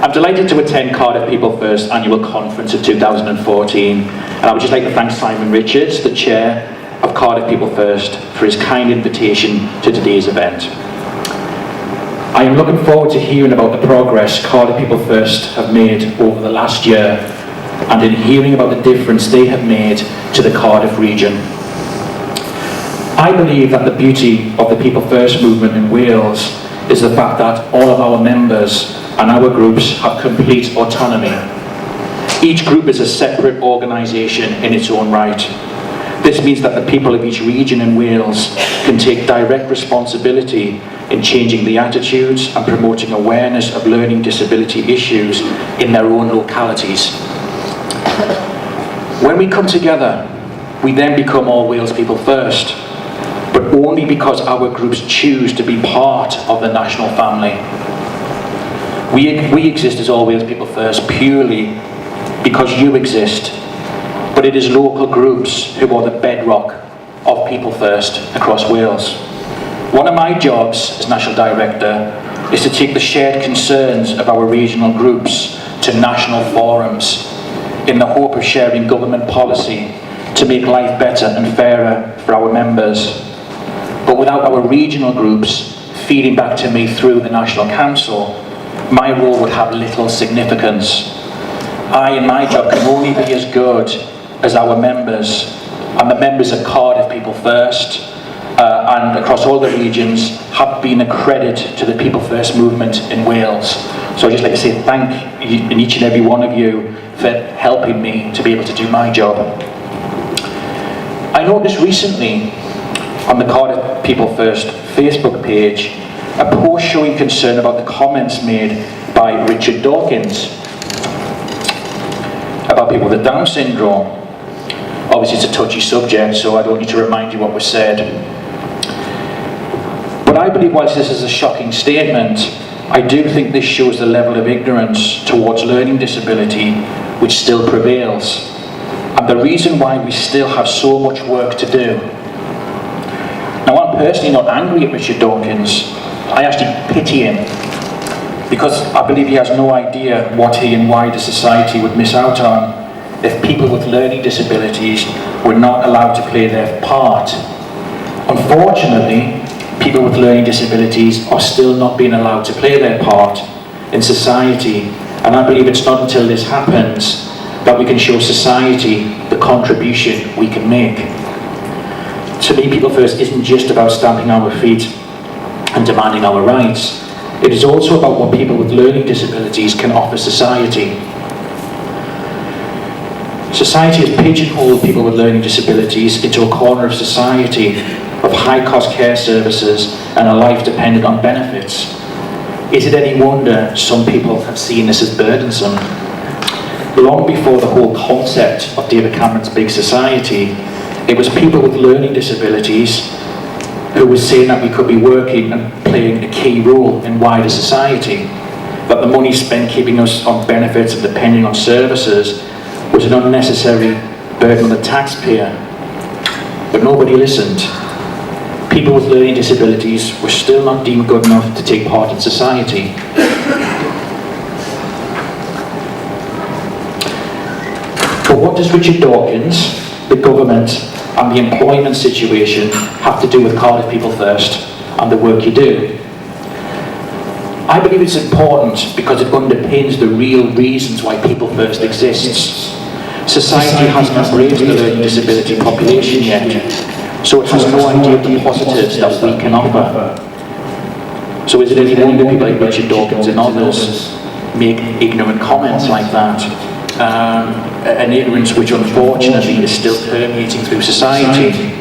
I'm delighted to attend Cardiff People First annual conference of 2014, and I would just like to thank Simon Richards, the chair of Cardiff People First, for his kind invitation to today's event. I am looking forward to hearing about the progress Cardiff People First have made over the last year, and in hearing about the difference they have made to the Cardiff region. I believe that the beauty of the People First movement in Wales is the fact that all of our members and our groups have complete autonomy. Each group is a separate organisation in its own right. This means that the people of each region in Wales can take direct responsibility in changing the attitudes and promoting awareness of learning disability issues in their own localities. When we come together, we then become All Wales People First, but only because our groups choose to be part of the national family. We exist as All Wales People First purely because you exist, but it is local groups who are the bedrock of People First across Wales. One of my jobs as National Director is to take the shared concerns of our regional groups to national forums in the hope of sharing government policy to make life better and fairer for our members. But without our regional groups feeding back to me through the National Council, my role would have little significance. I in my job can only be as good as our members, and the members of Cardiff People First and across all the regions have been a credit to the People First movement in Wales. So I'd just like to say thank you, each and every one of you, for helping me to be able to do my job. I noticed recently on the Cardiff People First Facebook page a post showing concern about the comments made by Richard Dawkins about people with Down syndrome. Obviously it's a touchy subject, so I don't need to remind you what was said. But I believe whilst this is a shocking statement, I do think this shows the level of ignorance towards learning disability which still prevails, and the reason why we still have so much work to do. Now, I'm personally not angry at Richard Dawkins. I actually pity him, because I believe he has no idea what he and wider society would miss out on if people with learning disabilities were not allowed to play their part. Unfortunately, people with learning disabilities are still not being allowed to play their part in society, and I believe it's not until this happens that we can show society the contribution we can make. To me, People First isn't just about stamping our feet and demanding our rights. It is also about what people with learning disabilities can offer society. Society has pigeonholed people with learning disabilities into a corner of society of high-cost care services and a life dependent on benefits. Is it any wonder some people have seen this as burdensome? Long before the whole concept of David Cameron's Big Society, it was people with learning disabilities who were saying that we could be working and playing a key role in wider society, that the money spent keeping us on benefits and depending on services was an unnecessary burden on the taxpayer. But nobody listened. People with learning disabilities were still not deemed good enough to take part in society. But what does Richard Dawkins, the government and the employment situation have to do with Cardiff People First and the work you do? I believe it's important because it underpins the real reasons why People First exists. Society hasn't embraced the learning disability population yet, so it has no idea of the positives that we can offer. So is it any wonder people like Richard Dawkins and others make ignorant comments like that? An ignorance which unfortunately is still permeating through society.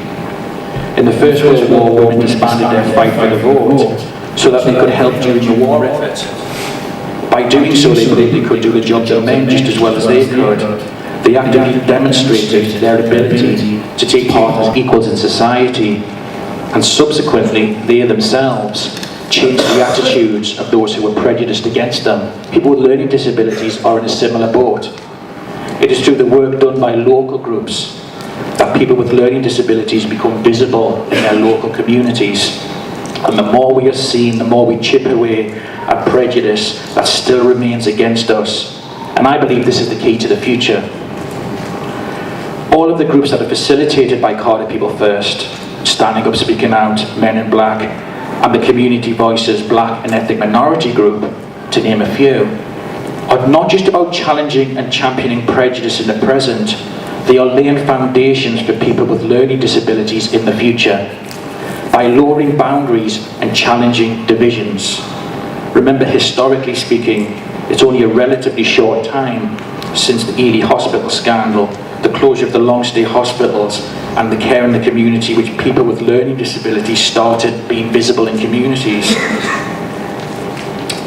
In the First World War, women disbanded their fight for the vote so that they could help during the war effort. By doing so, they believed they could do the job of men just as well as they could. They actively demonstrated their ability to take part as equals in society, and subsequently, they themselves changed the attitudes of those who were prejudiced against them. People with learning disabilities are in a similar boat. It is through the work done by local groups that people with learning disabilities become visible in their local communities. And the more we are seen, the more we chip away at prejudice that still remains against us. And I believe this is the key to the future. All of the groups that are facilitated by Cardiff People First, Standing Up, Speaking Out, Men in Black, and the Community Voices Black and Ethnic Minority Group, to name a few, are not just about challenging and championing prejudice in the present, they are laying foundations for people with learning disabilities in the future, by lowering boundaries and challenging divisions. Remember, historically speaking, it's only a relatively short time since the Ely Hospital scandal, the closure of the long-stay hospitals, and the care in the community, which people with learning disabilities started being visible in communities.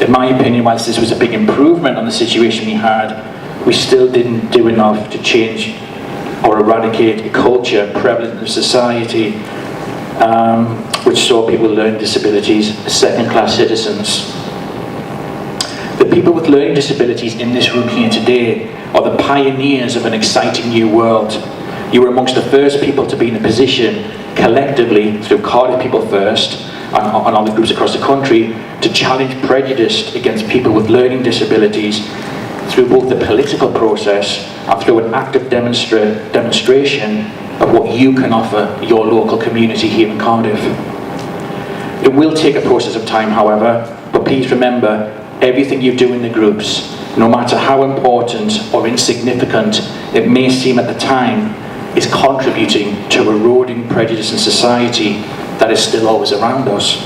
In my opinion, whilst this was a big improvement on the situation we had, we still didn't do enough to change or eradicate a culture prevalent in society which saw people with learning disabilities as second-class citizens. The people with learning disabilities in this room here today are the pioneers of an exciting new world. You were amongst the first people to be in a position, collectively, through Cardiff People First and other groups across the country, to challenge prejudice against people with learning disabilities through both the political process and through an active demonstration of what you can offer your local community here in Cardiff. It will take a process of time, however, but please remember, everything you do in the groups, no matter how important or insignificant it may seem at the time, is contributing to eroding prejudice in society that is still always around us.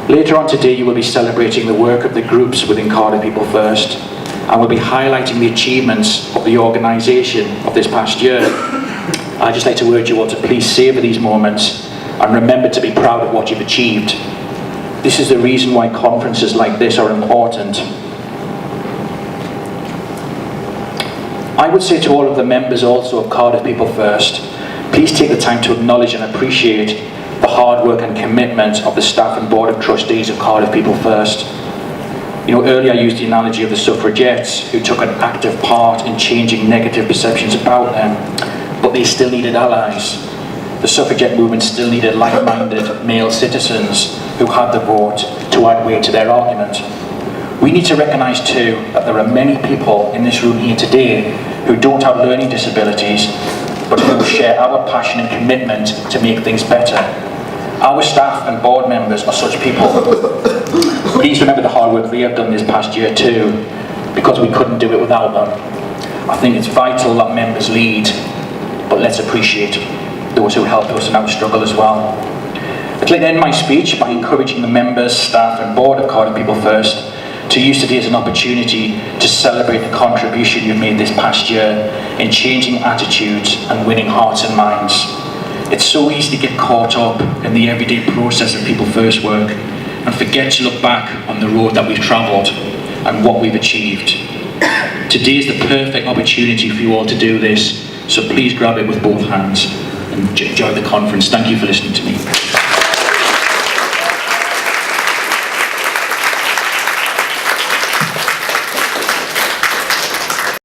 Later on today, you will be celebrating the work of the groups within Cardiff People First, and we'll be highlighting the achievements of the organisation of this past year. I'd just like to urge you all to please savour these moments and remember to be proud of what you've achieved. This is the reason why conferences like this are important. I would say to all of the members also of Cardiff People First, please take the time to acknowledge and appreciate the hard work and commitment of the staff and board of trustees of Cardiff People First. You know, earlier I used the analogy of the suffragettes who took an active part in changing negative perceptions about them, but they still needed allies. The suffragette movement still needed like-minded male citizens who had the vote to add weight to their argument. We need to recognise too that there are many people in this room here today who don't have learning disabilities, but who share our passion and commitment to make things better. Our staff and board members are such people. Please remember the hard work they have done this past year too, because we couldn't do it without them. I think it's vital that members lead, but let's appreciate those who helped us in our struggle as well. I'd like to end my speech by encouraging the members, staff and board of Cardiff People First to use today as an opportunity to celebrate the contribution you've made this past year in changing attitudes and winning hearts and minds. It's so easy to get caught up in the everyday process of People First work and forget to look back on the road that we've travelled and what we've achieved. Today is the perfect opportunity for you all to do this, so please grab it with both hands and enjoy the conference. Thank you for listening to me.